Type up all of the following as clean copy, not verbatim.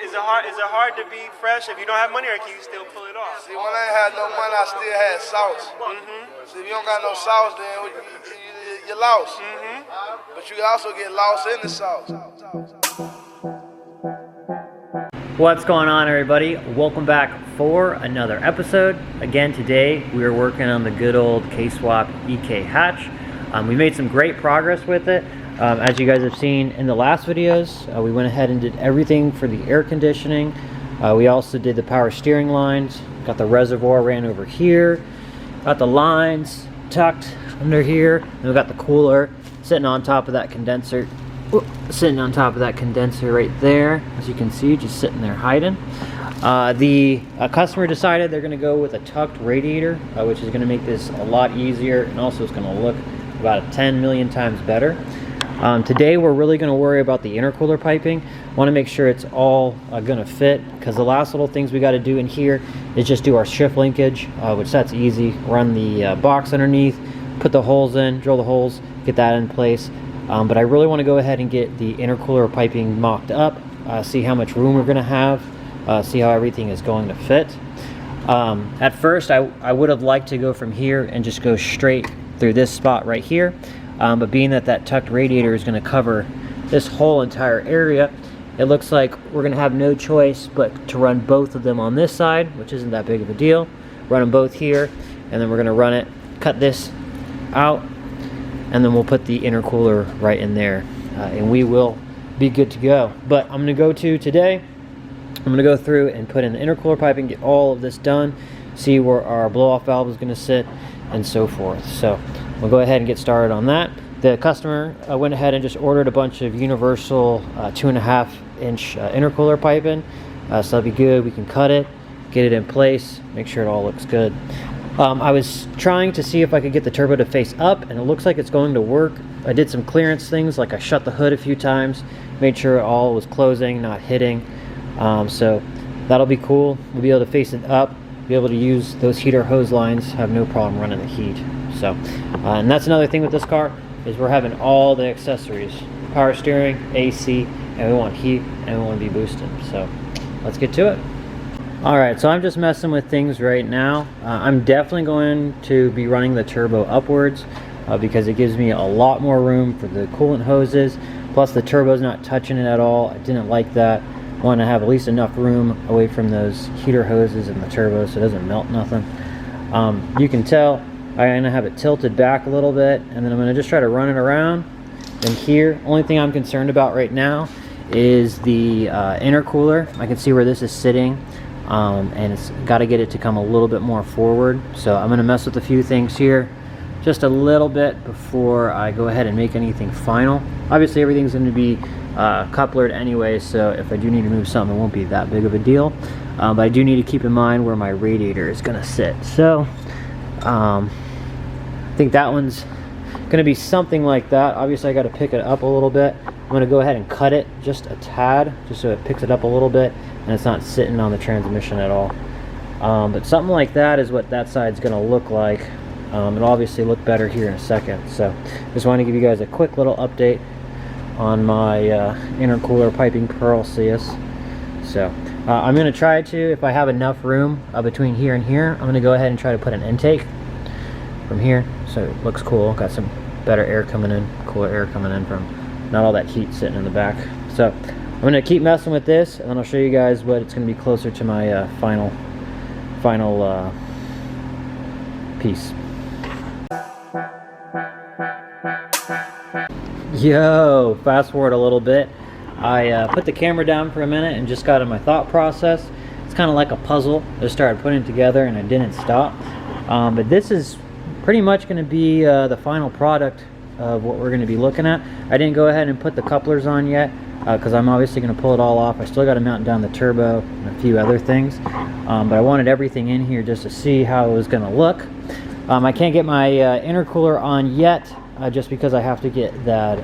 Is it hard to be fresh if you don't have money, or can you still pull it off? See, when I ain't had no money, I still had sauce. See, if you don't got no sauce, then you're lost. But you can also get lost in the sauce. What's going on, everybody? Welcome back for another episode. Again, today we are working on the good old K-Swap EK hatch. We made some great progress with it. As you guys have seen in the last videos, we went ahead and did everything for the air conditioning. We also did the power steering lines, got the reservoir ran over here, got the lines tucked under here, and we got the cooler sitting on top of that condenser. Sitting on top of that condenser right there, as you can see, just sitting there hiding. The customer decided they're going to go with a tucked radiator, which is going to make this a lot easier, and also it's going to look about 10 million times better. Today we're really going to worry about the intercooler piping. Want to make sure it's all going to fit, because the last little things we got to do in here is just do our shift linkage, which that's easy. Run the box underneath, put the holes in, drill the holes, get that in place. But I really want to go ahead and get the intercooler piping mocked up, see how much room we're going to have, see how everything is going to fit. At first I would have liked to go from here and just go straight through this spot right here. But being that that tucked radiator is going to cover this whole entire area, it looks like we're going to have no choice but to run both of them on this side, which isn't that big of a deal. Run them both here, and then we're going to run it, cut this out, and then we'll put the intercooler right in there, and we will be good to go. But I'm going to go to today, I'm going to go through and put in the intercooler piping, get all of this done, see where our blow-off valve is going to sit, and so forth. So we'll go ahead and get started on that. The customer went ahead and just ordered a bunch of universal 2.5-inch intercooler piping, so that'll be good. We can cut it, get it in place, make sure it all looks good. I was trying to see if I could get the turbo to face up, and it looks like it's going to work. I did some clearance things, like I shut the hood a few times, made sure it all was closing, not hitting. So that'll be cool. We'll be able to face it up, be able to use those heater hose lines, have no problem running the heat. So, and that's another thing with this car, is we're having all the accessories, power steering, AC, and we want heat, and we want to be boosting. So let's get to it. Alright, so I'm just messing with things right now. I'm definitely going to be running the turbo upwards, because it gives me a lot more room for the coolant hoses, plus the turbo's not touching it at all. I didn't like that. I want to have at least enough room away from those heater hoses and the turbo so it doesn't melt nothing. You can tell I'm going to have it tilted back a little bit, and then I'm going to just try to run it around. And here, only thing I'm concerned about right now is the intercooler. I can see where this is sitting. And it's got to get it to come a little bit more forward, so I'm going to mess with a few things here just a little bit before I go ahead and make anything final. Obviously everything's going to be couplered anyway, so if I do need to move something, it won't be that big of a deal, but I do need to keep in mind where my radiator is going to sit. So I think that one's going to be something like that. Obviously I got to pick it up a little bit. I'm going to go ahead and cut it just a tad, just so it picks it up a little bit and it's not sitting on the transmission at all. But something like that is what that side's going to look like. It'll obviously look better here in a second. So just want to give you guys a quick little update on my intercooler piping process. So I'm going to try to, if I have enough room between here and here, I'm going to go ahead and try to put an intake from here so it looks cool. Got some better air coming in, cooler air coming in from not all that heat sitting in the back. So I'm going to keep messing with this, and then I'll show you guys what it's going to be closer to my final piece. Yo, fast forward a little bit. I put the camera down for a minute and just got in my thought process. It's kind of like a puzzle. I just started putting it together and I didn't stop. But this is pretty much going to be the final product of what we're going to be looking at. I didn't go ahead and put the couplers on yet, because I'm obviously going to pull it all off. I still got to mount down the turbo and a few other things, but I wanted everything in here just to see how it was going to look. I can't get my intercooler on yet, just because I have to get that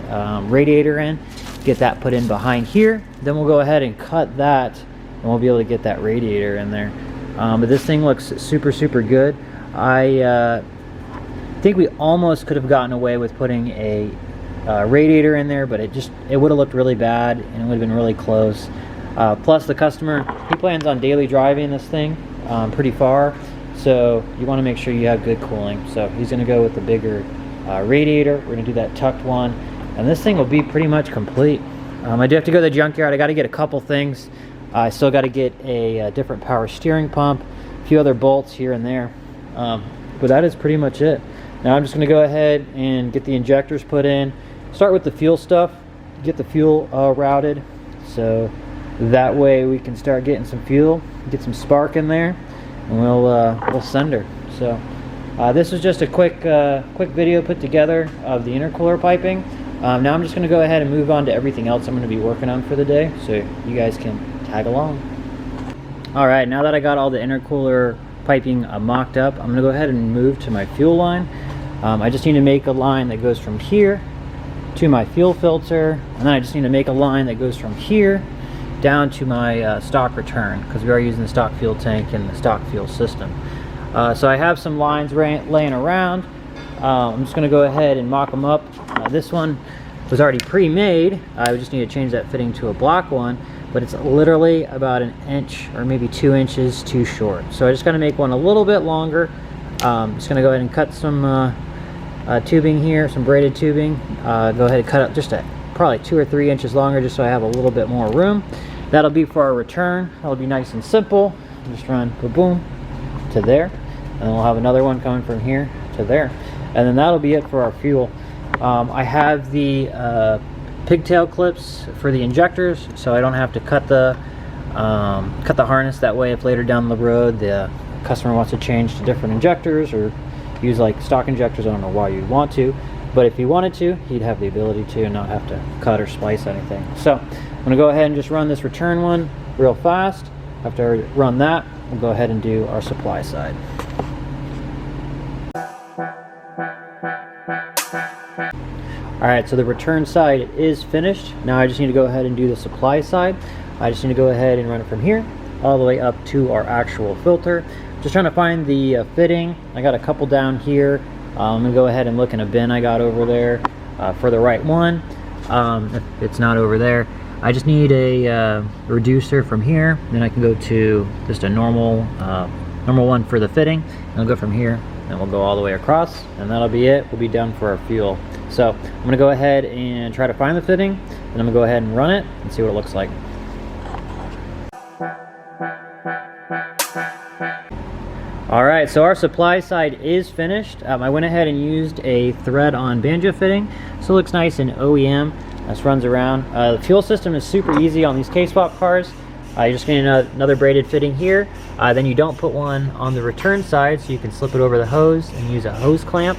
radiator in, get that put in behind here. Then we'll go ahead and cut that, and we'll be able to get that radiator in there. But this thing looks super good. I think we almost could have gotten away with putting a radiator in there, but it would have looked really bad and it would have been really close. Plus the customer, he plans on daily driving this thing pretty far, so you want to make sure you have good cooling. So he's going to go with the bigger radiator. We're going to do that tucked one, and this thing will be pretty much complete. I do have to go to the junkyard. I got to get a couple things. I still got to get a different power steering pump, a few other bolts here and there, but that is pretty much it. Now I'm just going to go ahead and get the injectors put in, start with the fuel stuff, get the fuel routed, so that way we can start getting some fuel, get some spark in there, and we'll send her. So this was just a quick video put together of the intercooler piping. Now I'm just going to go ahead and move on to everything else I'm going to be working on for the day, so you guys can tag along. Alright, now that I got all the intercooler piping mocked up, I'm going to go ahead and move to my fuel line. I just need to make a line that goes from here to my fuel filter, and then I just need to make a line that goes from here down to my stock return, because we are using the stock fuel tank and the stock fuel system. So I have some lines laying around. I'm just going to go ahead and mock them up. This one was already pre-made. I just need to change that fitting to a block one, but it's literally about an inch or maybe 2 inches too short. So I just got to make one a little bit longer. I'm just going to go ahead and cut some tubing here, some braided tubing. Go ahead and cut up just probably 2 or 3 inches longer, just so I have a little bit more room. That'll be for our return. That'll be nice and simple. Just run boom to there, and then we'll have another one coming from here to there, and then that'll be it for our fuel. I have the pigtail clips for the injectors, so I don't have to cut the harness. That way, if later down the road the customer wants to change to different injectors or use like stock injectors, I don't know why you'd want to, but if he wanted to, he'd have the ability to and not have to cut or splice anything. So I'm gonna go ahead and just run this return one real fast. After I run that, we'll go ahead and do our supply side. Alright, so the return side is finished. Now I just need to go ahead and do the supply side. I just need to go ahead and run it from here all the way up to our actual filter. Just trying to find the fitting. I got a couple down here. I'm going to go ahead and look in a bin I got over there for the right one. If it's not over there, I just need a reducer from here. Then I can go to just a normal one for the fitting. And I'll go from here, and we'll go all the way across, and that'll be it. We'll be done for our fuel. So I'm going to go ahead and try to find the fitting, and I'm going to go ahead and run it and see what it looks like. Alright, so our supply side is finished. I went ahead and used a thread-on banjo fitting, so it looks nice and OEM. This runs around. The fuel system is super easy on these K-Swap cars. You just need another braided fitting here. Then you don't put one on the return side, so you can slip it over the hose and use a hose clamp.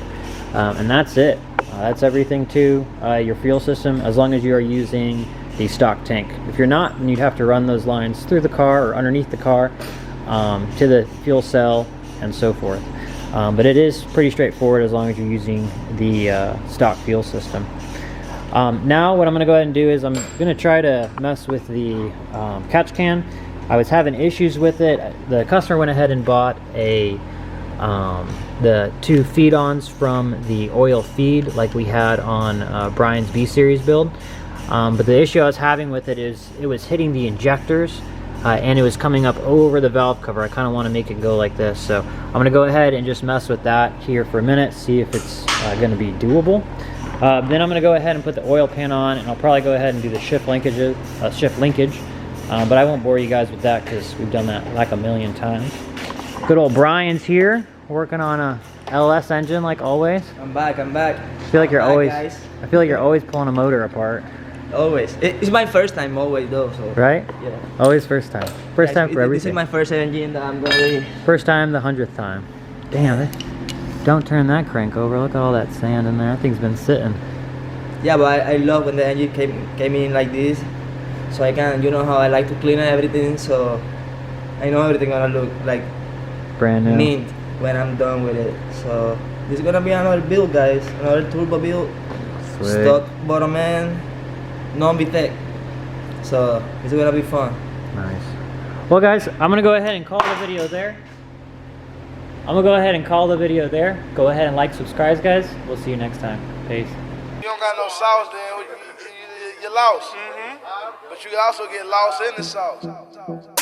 And that's it. That's everything to your fuel system, as long as you are using the stock tank. If you're not, then you'd have to run those lines through the car or underneath the car to the fuel cell and so forth. But it is pretty straightforward as long as you're using the stock fuel system. Now what I'm going to go ahead and do is I'm going to try to mess with the catch can. I was having issues with it. The customer went ahead and bought the 2 feed-ons from the oil feed like we had on Bryan's B-Series build. But the issue I was having with it is it was hitting the injectors and it was coming up over the valve cover. I kind of want to make it go like this, so I'm going to go ahead and just mess with that here for a minute, see if it's going to be doable. Then I'm going to go ahead and put the oil pan on, and I'll probably go ahead and do the shift linkage, but I won't bore you guys with that because we've done that like a million times. Good old Bryan's here, working on a LS engine like always. I'm back. I feel like you're always pulling a motor apart. Always. It's my first time always though, so. Right? Yeah. Always first time. First time for everything. This is my first engine that I'm gonna be. First time, the 100th time. Damn it. Don't turn that crank over. Look at all that sand in there. That thing's been sitting. Yeah, but I love when the engine came in like this. So I can, you know how I like to clean everything, so I know everything gonna look like brand new. Mint when I'm done with it. So this is gonna be another build, guys. Another turbo build. Sweet. Stock bottom end, non-VTEC. So it's gonna be fun. Nice. Well guys, I'm gonna go ahead and call the video there. Go ahead and like, subscribe guys. We'll see you next time. Peace. You don't got no sauce then, you lost. but you can also get lost in the sauce.